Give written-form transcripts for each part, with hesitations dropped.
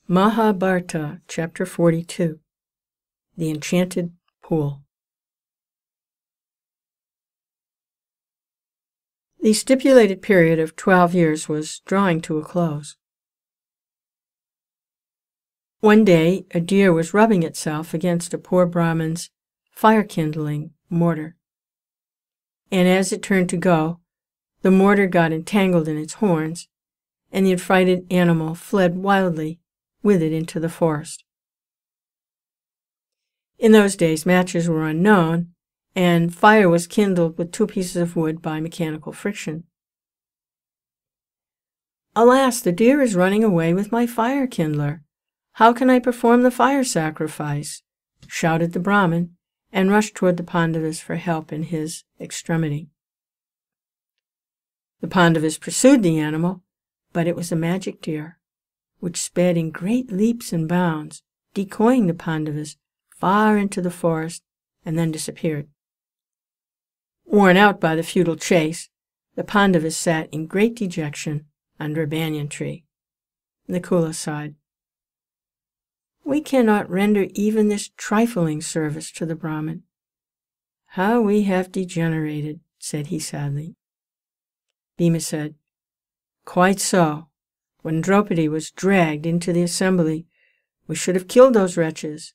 Mahabharata, Chapter 42. The Enchanted Pool. The stipulated period of 12 years was drawing to a close. One day a deer was rubbing itself against a poor Brahmin's fire-kindling mortar, and as it turned to go, the mortar got entangled in its horns, and the affrighted animal fled wildly with it into the forest. In those days matches were unknown, and fire was kindled with 2 pieces of wood by mechanical friction. "Alas, the deer is running away with my fire kindler. How can I perform the fire sacrifice?" shouted the Brahmin, and rushed toward the Pandavas for help in his extremity. The Pandavas pursued the animal, but it was a magic deer, which sped in great leaps and bounds, decoying the Pandavas far into the forest, and then disappeared. Worn out by the futile chase, the Pandavas sat in great dejection under a banyan tree. Nakula sighed. "We cannot render even this trifling service to the Brahmin. How we have degenerated," said he sadly. Bhima said, "Quite so. When Draupadi was dragged into the assembly, we should have killed those wretches.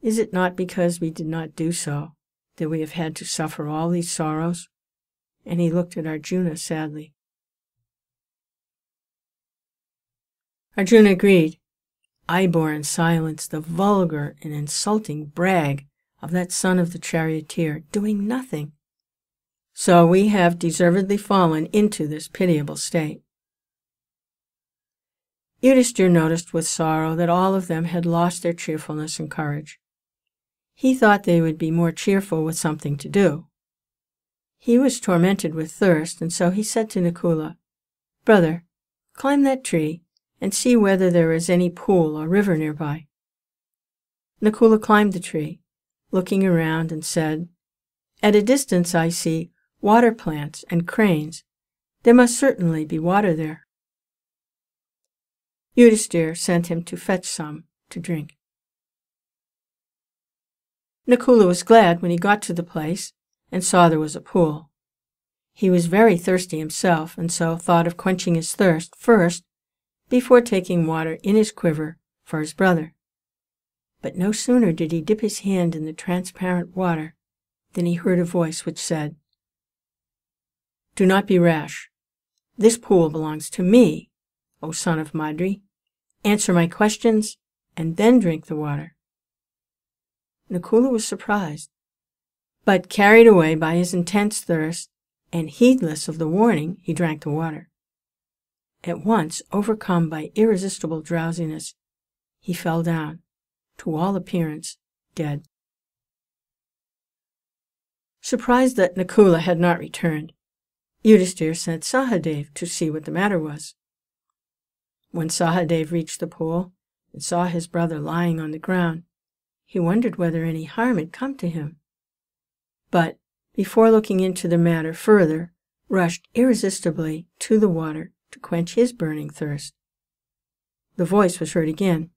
Is it not because we did not do so that we have had to suffer all these sorrows?" And he looked at Arjuna sadly. Arjuna agreed. "I bore in silence the vulgar and insulting brag of that son of the charioteer, doing nothing. So we have deservedly fallen into this pitiable state." Yudhisthira noticed with sorrow that all of them had lost their cheerfulness and courage. He thought they would be more cheerful with something to do. He was tormented with thirst, and so he said to Nakula, "Brother, climb that tree and see whether there is any pool or river nearby." Nakula climbed the tree, looking around, and said, "At a distance I see water plants and cranes. There must certainly be water there." Yudhisthira sent him to fetch some to drink. Nakula was glad when he got to the place and saw there was a pool. He was very thirsty himself, and so thought of quenching his thirst first before taking water in his quiver for his brother. But no sooner did he dip his hand in the transparent water than he heard a voice which said, "Do not be rash. This pool belongs to me, O son of Madri. Answer my questions, and then drink the water." Nakula was surprised, but carried away by his intense thirst, and heedless of the warning, he drank the water. At once, overcome by irresistible drowsiness, he fell down, to all appearance, dead. Surprised that Nakula had not returned, Yudhisthira sent Sahadev to see what the matter was. When Sahadev reached the pool and saw his brother lying on the ground, he wondered whether any harm had come to him, but, before looking into the matter further, rushed irresistibly to the water to quench his burning thirst. The voice was heard again.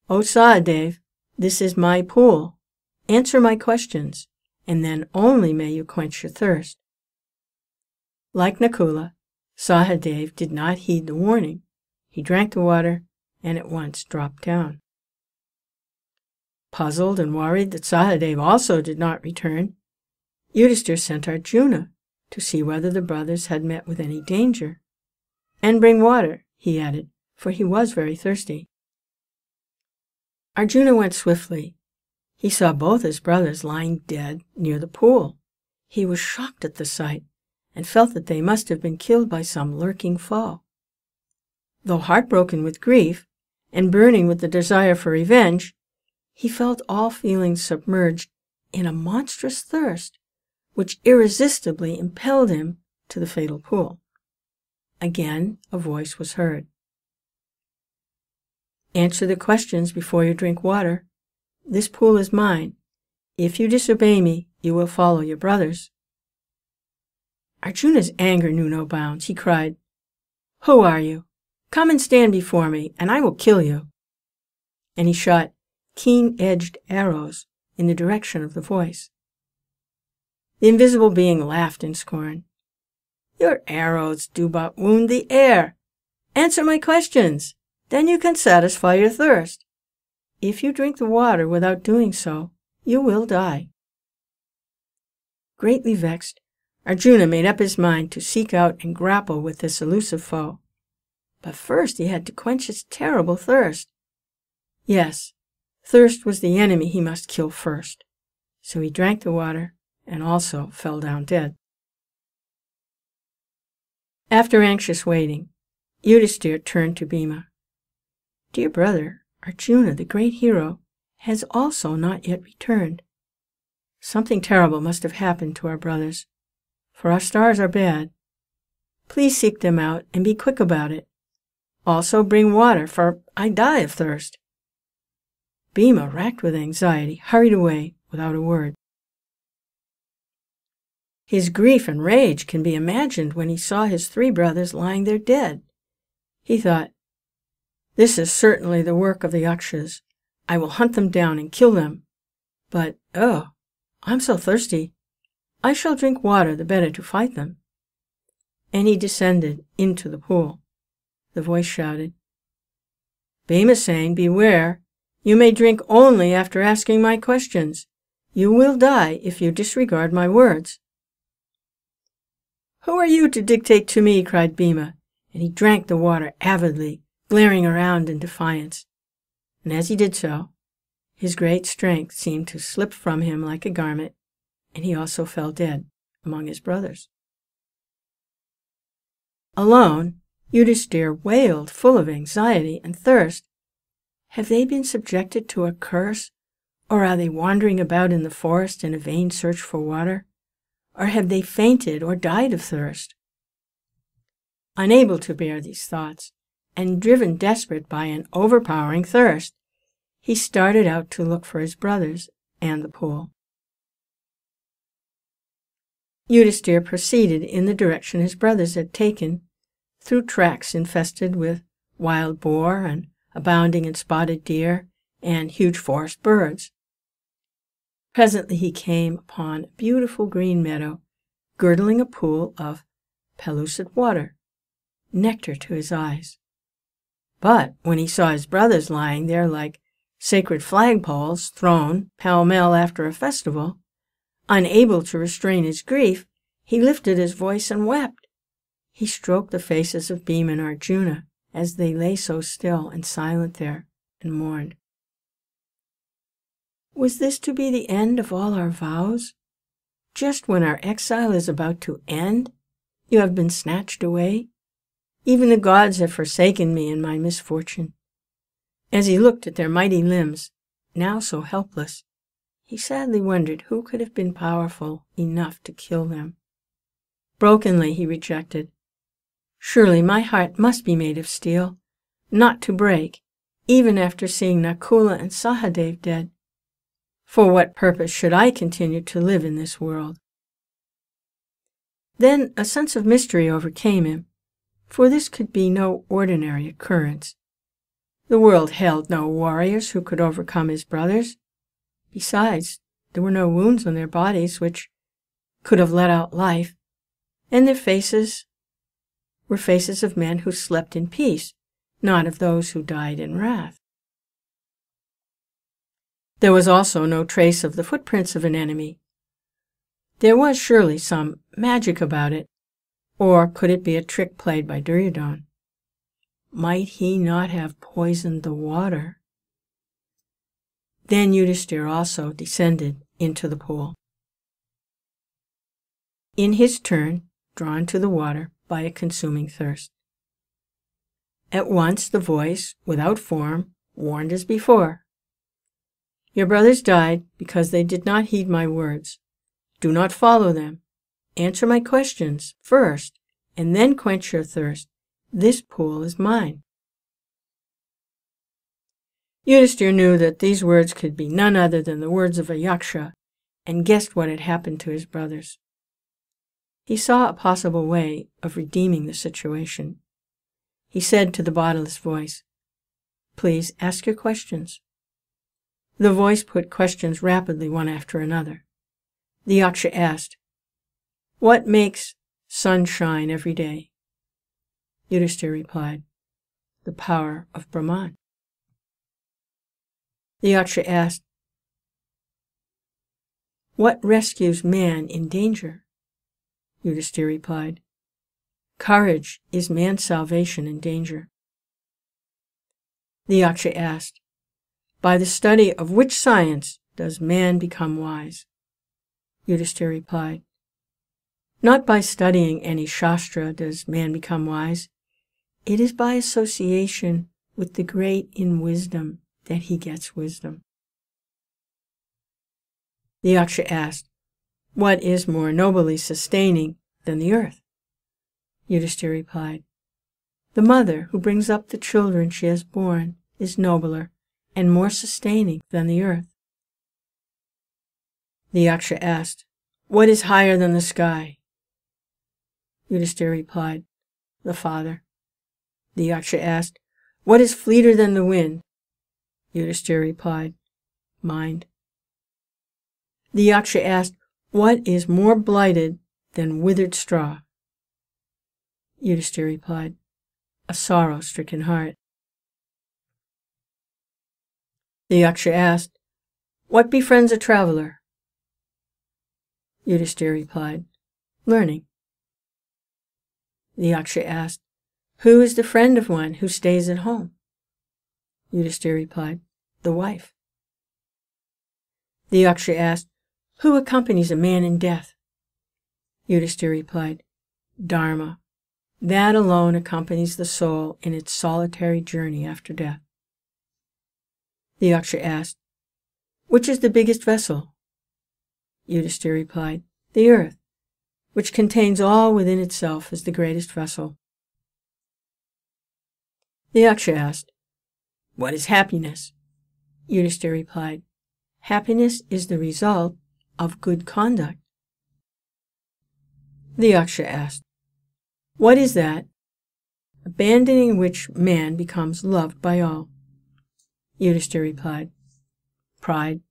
"O Sahadev, this is my pool. Answer my questions, and then only may you quench your thirst." Like Nakula, Sahadev did not heed the warning. He drank the water and at once dropped down. Puzzled and worried that Sahadev also did not return, Yudhisthira sent Arjuna to see whether the brothers had met with any danger. "And bring water," he added, for he was very thirsty. Arjuna went swiftly. He saw both his brothers lying dead near the pool. He was shocked at the sight, and felt that they must have been killed by some lurking foe. Though heartbroken with grief, and burning with the desire for revenge, he felt all feelings submerged in a monstrous thirst, which irresistibly impelled him to the fatal pool. Again a voice was heard. "Answer the questions before you drink water. This pool is mine. If you disobey me, you will follow your brothers." Arjuna's anger knew no bounds. He cried, "Who are you? Come and stand before me, and I will kill you." And he shot keen-edged arrows in the direction of the voice. The invisible being laughed in scorn. "Your arrows do but wound the air. Answer my questions, then you can satisfy your thirst. If you drink the water without doing so, you will die." Greatly vexed, Arjuna made up his mind to seek out and grapple with this elusive foe. But first he had to quench his terrible thirst. Yes, thirst was the enemy he must kill first. So he drank the water and also fell down dead. After anxious waiting, Yudhisthira turned to Bhima. "Dear brother, Arjuna, the great hero, has also not yet returned. Something terrible must have happened to our brothers, for our stars are bad. Please seek them out and be quick about it. Also bring water, for I die of thirst." Bhima, racked with anxiety, hurried away without a word. His grief and rage can be imagined when he saw his 3 brothers lying there dead. He thought, "This is certainly the work of the Yakshas. I will hunt them down and kill them. But, oh, I'm so thirsty. I shall drink water the better to fight them." And he descended into the pool. The voice shouted, "Bhima saying, beware. You may drink only after asking my questions. You will die if you disregard my words." "Who are you to dictate to me?" cried Bhima, and he drank the water avidly, glaring around in defiance. And as he did so, his great strength seemed to slip from him like a garment, and he also fell dead among his brothers. Alone, Yudhisthira wailed, full of anxiety and thirst. Have they been subjected to a curse, or are they wandering about in the forest in a vain search for water? Or have they fainted or died of thirst? Unable to bear these thoughts, and driven desperate by an overpowering thirst, he started out to look for his brothers and the pool. Yudhisthira proceeded in the direction his brothers had taken, through tracks infested with wild boar and abounding in spotted deer and huge forest birds. Presently he came upon a beautiful green meadow, girdling a pool of pellucid water, nectar to his eyes. But when he saw his brothers lying there like sacred flagpoles thrown pell-mell after a festival, unable to restrain his grief, he lifted his voice and wept. He stroked the faces of Bhima and Arjuna as they lay so still and silent there, and mourned. Was this to be the end of all our vows? Just when our exile is about to end, you have been snatched away. Even the gods have forsaken me in my misfortune. As he looked at their mighty limbs, now so helpless, he sadly wondered who could have been powerful enough to kill them. Brokenly he rejected, "Surely my heart must be made of steel, not to break, even after seeing Nakula and Sahadev dead. For what purpose should I continue to live in this world?" Then a sense of mystery overcame him, for this could be no ordinary occurrence. The world held no warriors who could overcome his brothers. Besides, there were no wounds on their bodies which could have let out life, and their faces were faces of men who slept in peace, not of those who died in wrath. There was also no trace of the footprints of an enemy. There was surely some magic about it, or could it be a trick played by Duryodhana? Might he not have poisoned the water? Then Yudhisthira also descended into the pool, in his turn drawn to the water by a consuming thirst. At once the voice, without form, warned as before, "Your brothers died because they did not heed my words. Do not follow them. Answer my questions first, and then quench your thirst. This pool is mine." Yudhisthira knew that these words could be none other than the words of a yaksha, and guessed what had happened to his brothers. He saw a possible way of redeeming the situation. he said to the bodiless voice, "Please ask your questions." The voice put questions rapidly one after another. The yaksha asked, "What makes sun shine every day?" Yudhisthira replied, "The power of Brahman." The yaksha asked, "What rescues man in danger?" Yudhisthira replied, "Courage is man's salvation in danger." The yaksha asked, "By the study of which science does man become wise?" Yudhisthira replied, "Not by studying any shastra does man become wise. It is by association with the great in wisdom that he gets wisdom." The yaksha asked, "What is more nobly sustaining than the earth?" Yudhisthira replied, "The mother who brings up the children she has born is nobler and more sustaining than the earth." The yaksha asked, "What is higher than the sky?" Yudhisthira replied, "The father." The yaksha asked, "What is fleeter than the wind?" Yudhisthira replied, "Mind." The yaksha asked, "What is more blighted than withered straw?" Yudhisthira replied, "A sorrow-stricken heart." The yaksha asked, "What befriends a traveler?" Yudhisthira replied, "Learning." The yaksha asked, "Who is the friend of one who stays at home?" Yudhisthira replied, "The wife." The yaksha asked, "Who accompanies a man in death?" Yudhisthira replied, "Dharma. That alone accompanies the soul in its solitary journey after death." The yaksha asked, "Which is the biggest vessel?" Yudhisthira replied, "The earth, which contains all within itself, is the greatest vessel." The yaksha asked, "What is happiness?" Yudhisthira replied, "Happiness is the result of good conduct." The yaksha asked, "What is that, abandoning which man becomes loved by all?" Yudhisthira replied, "Pride.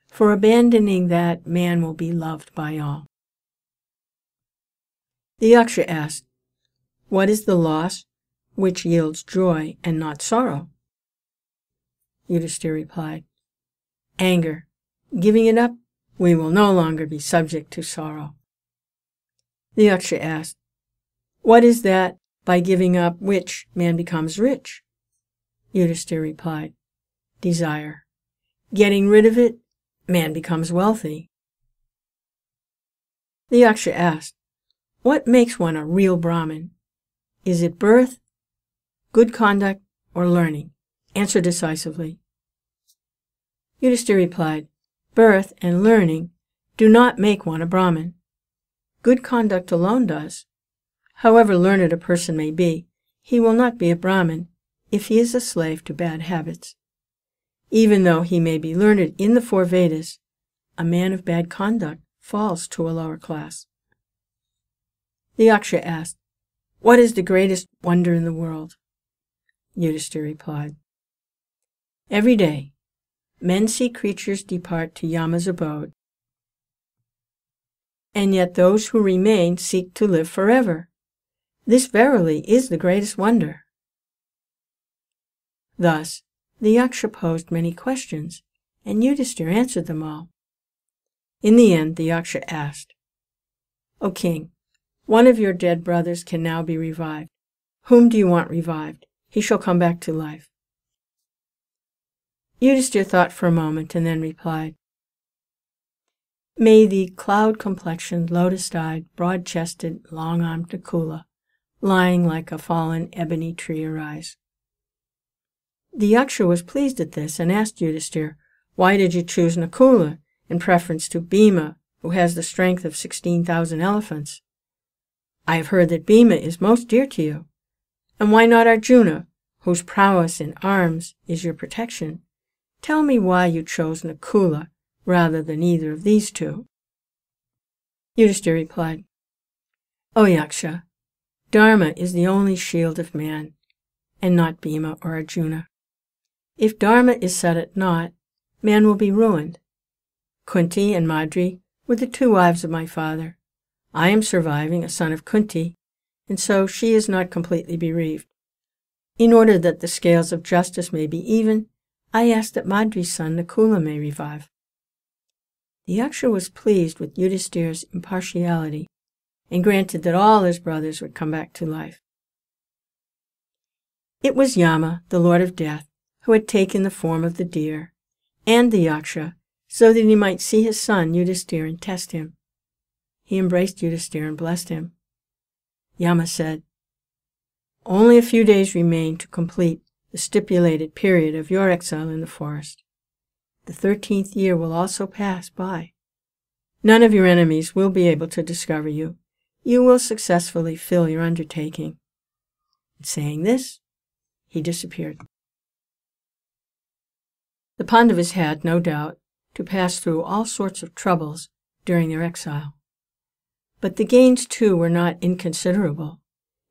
For abandoning that, man will be loved by all." The yaksha asked, "What is the loss which yields joy and not sorrow?" Yudhisthira replied, "Anger. Giving it up, we will no longer be subject to sorrow." The yaksha asked, "What is that by giving up which man becomes rich?" Yudhisthira replied, "Desire. Getting rid of it, man becomes wealthy." The yaksha asked, "What makes one a real Brahmin? Is it birth, good conduct, or learning? Answer decisively." Yudhisthira replied, "Birth and learning do not make one a Brahmin. Good conduct alone does. However learned a person may be, he will not be a Brahmin if he is a slave to bad habits. Even though he may be learned in the 4 Vedas, a man of bad conduct falls to a lower class." The yaksha asked, "What is the greatest wonder in the world?" Yudhisthira replied, "Every day, men see creatures depart to Yama's abode, and yet those who remain seek to live forever. This verily is the greatest wonder." Thus, the yaksha posed many questions, and Yudhisthira answered them all. In the end, the yaksha asked, "O king, one of your dead brothers can now be revived. Whom do you want revived? He shall come back to life." Yudhisthira thought for a moment and then replied, "May the cloud-complexioned, lotus-eyed, broad-chested, long-armed Nakula, lying like a fallen ebony tree, arise." The yaksha was pleased at this and asked Yudhisthira, "Why did you choose Nakula in preference to Bhima, who has the strength of 16,000 elephants? I have heard that Bhima is most dear to you. And why not Arjuna, whose prowess in arms is your protection? Tell me why you chose Nakula rather than either of these two." Yudhisthira replied, "O yaksha, Dharma is the only shield of man, and not Bhima or Arjuna. If Dharma is set at naught, man will be ruined. Kunti and Madri were the two wives of my father. I am surviving, a son of Kunti, and so she is not completely bereaved. In order that the scales of justice may be even, I ask that Madri's son Nakula may revive." The Yaksha was pleased with Yudhisthira's impartiality and granted that all his brothers would come back to life. It was Yama, the Lord of Death, who had taken the form of the deer, and the Yaksha, so that he might see his son Yudhisthira and test him. He embraced Yudhisthira and blessed him. Yama said, "Only a few days remain to complete the stipulated period of your exile in the forest. The 13th year will also pass by. None of your enemies will be able to discover you. You will successfully fill your undertaking." And saying this, he disappeared. The Pandavas had, no doubt, to pass through all sorts of troubles during their exile. But the gains, too, were not inconsiderable.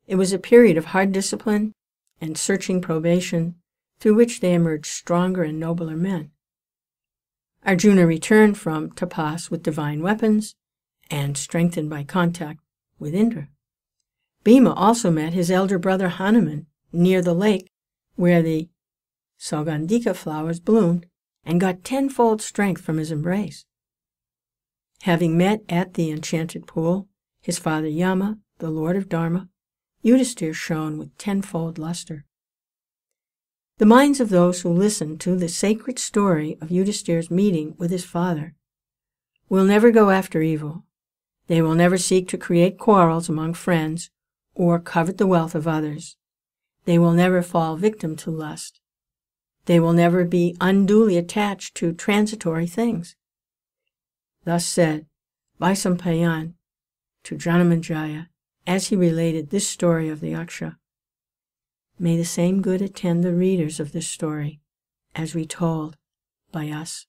It was a period of hard discipline and searching probation, through which they emerged stronger and nobler men. Arjuna returned from tapas with divine weapons and strengthened by contact with Indra. Bhima also met his elder brother Hanuman near the lake where the Saugandhika flowers bloomed and got tenfold strength from his embrace. Having met at the Enchanted pool his father Yama, the Lord of Dharma, Yudhisthira shone with tenfold luster. The minds of those who listen to the sacred story of Yudhisthira's meeting with his father will never go after evil. They will never seek to create quarrels among friends or covet the wealth of others. They will never fall victim to lust. They will never be unduly attached to transitory things. Thus said Vaisampayan to Janamanjaya as he related this story of the Yaksha. May the same good attend the readers of this story as retold by us.